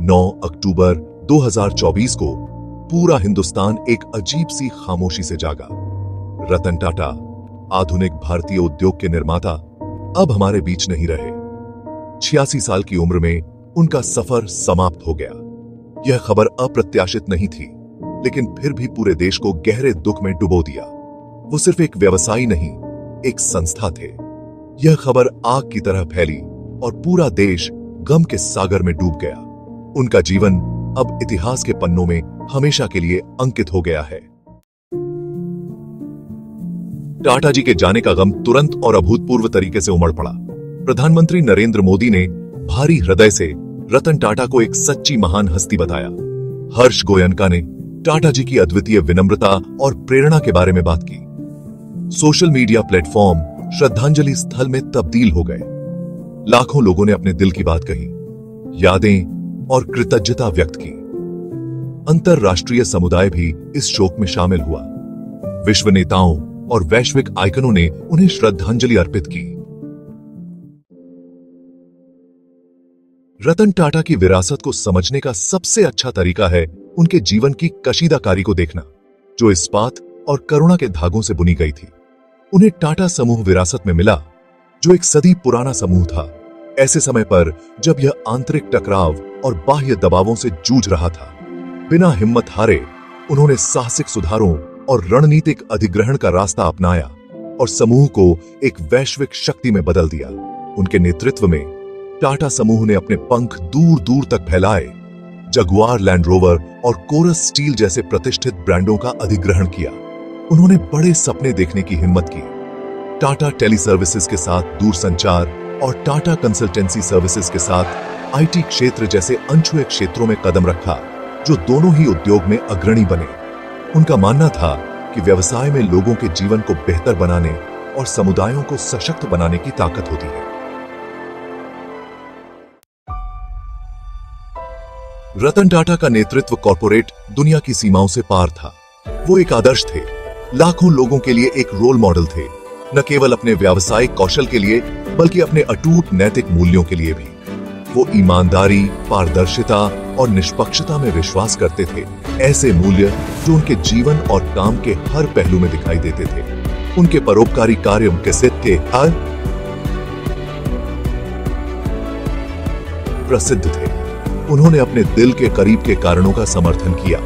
9 अक्टूबर 2024 को पूरा हिंदुस्तान एक अजीब सी खामोशी से जागा। रतन टाटा, आधुनिक भारतीय उद्योग के निर्माता, अब हमारे बीच नहीं रहे। 86 साल की उम्र में उनका सफर समाप्त हो गया। यह खबर अप्रत्याशित नहीं थी, लेकिन फिर भी पूरे देश को गहरे दुख में डुबो दिया। वो सिर्फ एक व्यवसायी नहीं, एक संस्था थे। यह खबर आग की तरह फैली और पूरा देश गम के सागर में डूब गया। उनका जीवन अब इतिहास के पन्नों में हमेशा के लिए अंकित हो गया है। टाटा जी के जाने का गम तुरंत और अभूतपूर्व तरीके से उमड़ पड़ा। प्रधानमंत्री नरेंद्र मोदी ने भारी हृदय से रतन टाटा को एक सच्ची महान हस्ती बताया। हर्ष गोयनका ने टाटा जी की अद्वितीय विनम्रता और प्रेरणा के बारे में बात की। सोशल मीडिया प्लेटफॉर्म श्रद्धांजलि स्थल में तब्दील हो गए। लाखों लोगों ने अपने दिल की बात कही, यादें और कृतज्ञता व्यक्त की। अंतरराष्ट्रीय समुदाय भी इस शोक में शामिल हुआ। विश्व नेताओं और वैश्विक आइकनों ने उन्हें श्रद्धांजलि अर्पित की। रतन टाटा की विरासत को समझने का सबसे अच्छा तरीका है उनके जीवन की कशीदाकारी को देखना, जो इस्पात और करुणा के धागों से बुनी गई थी। उन्हें टाटा समूह विरासत में मिला, जो एक सदी पुराना समूह था, ऐसे समय पर जब यह आंतरिक टकराव और बाह्य दबावों से जूझ रहा था। बिना हिम्मत हारे उन्होंने साहसिक सुधारों और रणनीतिक अधिग्रहण का रास्ता अपनाया और समूह को एक वैश्विक शक्ति में बदल दिया। उनके नेतृत्व में टाटा समूह ने अपने पंख दूर दूर तक फैलाए, जगुआर लैंड रोवर और कोरस स्टील जैसे प्रतिष्ठित ब्रांडों का अधिग्रहण किया। उन्होंने बड़े सपने देखने की हिम्मत की। टाटा टेली सर्विसेज के साथ दूरसंचार और टाटा कंसल्टेंसी सर्विसेज के साथ आईटी क्षेत्र जैसे अनछुए क्षेत्रों में कदम रखा, जो दोनों ही उद्योग में अग्रणी बने। उनका मानना था कि व्यवसाय में लोगों के जीवन को बेहतर बनाने और समुदायों को सशक्त बनाने की ताकत होती है। रतन टाटा का नेतृत्व कॉर्पोरेट दुनिया की सीमाओं से पार था। वो एक आदर्श थे, लाखों लोगों के लिए एक रोल मॉडल थे, न केवल अपने व्यावसायिक कौशल के लिए बल्कि अपने अटूट नैतिक मूल्यों के लिए भी। वो ईमानदारी, पारदर्शिता और निष्पक्षता में विश्वास करते थे, ऐसे मूल्य जो उनके जीवन और काम के हर पहलू में दिखाई देते थे। उनके परोपकारी कार्य के सिद्ध हर प्रसिद्ध थे। उन्होंने अपने दिल के करीब के कारणों का समर्थन किया,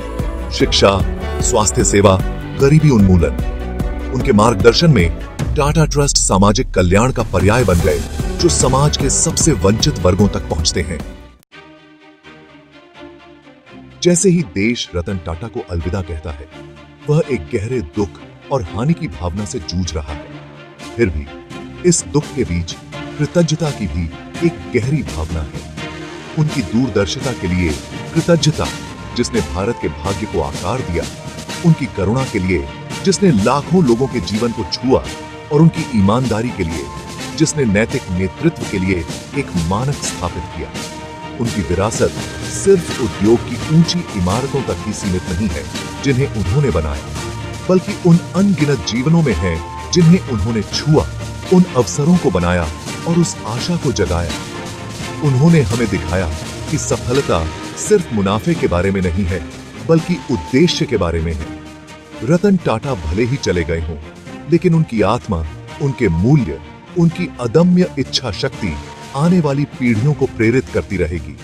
शिक्षा, स्वास्थ्य सेवा, गरीबी उन्मूलन। उनके मार्गदर्शन में टाटा ट्रस्ट सामाजिक कल्याण का पर्याय बन गए, जो समाज के सबसे वंचित वर्गों तक पहुंचते हैं। जैसे ही देश रतन टाटा को अलविदा कहता है, वह एक गहरे दुख और हानि की भावना से जूझ रहा है। फिर भी इस दुख के बीच कृतज्ञता की भी एक गहरी भावना है। उनकी दूरदर्शिता के लिए कृतज्ञता, जिसने भारत के भाग्य को आकार दिया, उनकी करुणा के लिए, जिसने लाखों लोगों के जीवन को छुआ, और उनकी ईमानदारी के लिए, जिसने नैतिक नेतृत्व के लिए एक मानक स्थापित किया। उनकी विरासत सिर्फ उद्योग की ऊंची इमारतों तक ही सीमित नहीं है जिन्हें उन्होंने बनाया, बल्कि उन अनगिनत जीवनों में है जिन्हें उन्होंने छुआ, उन अवसरों को बनाया और उस आशा को जगाया। उन्होंने हमें दिखाया कि सफलता सिर्फ मुनाफे के बारे में नहीं है, बल्कि उद्देश्य के बारे में है। रतन टाटा भले ही चले गए हों, लेकिन उनकी आत्मा, उनके मूल्य, उनकी अदम्य इच्छा शक्ति आने वाली पीढ़ियों को प्रेरित करती रहेगी।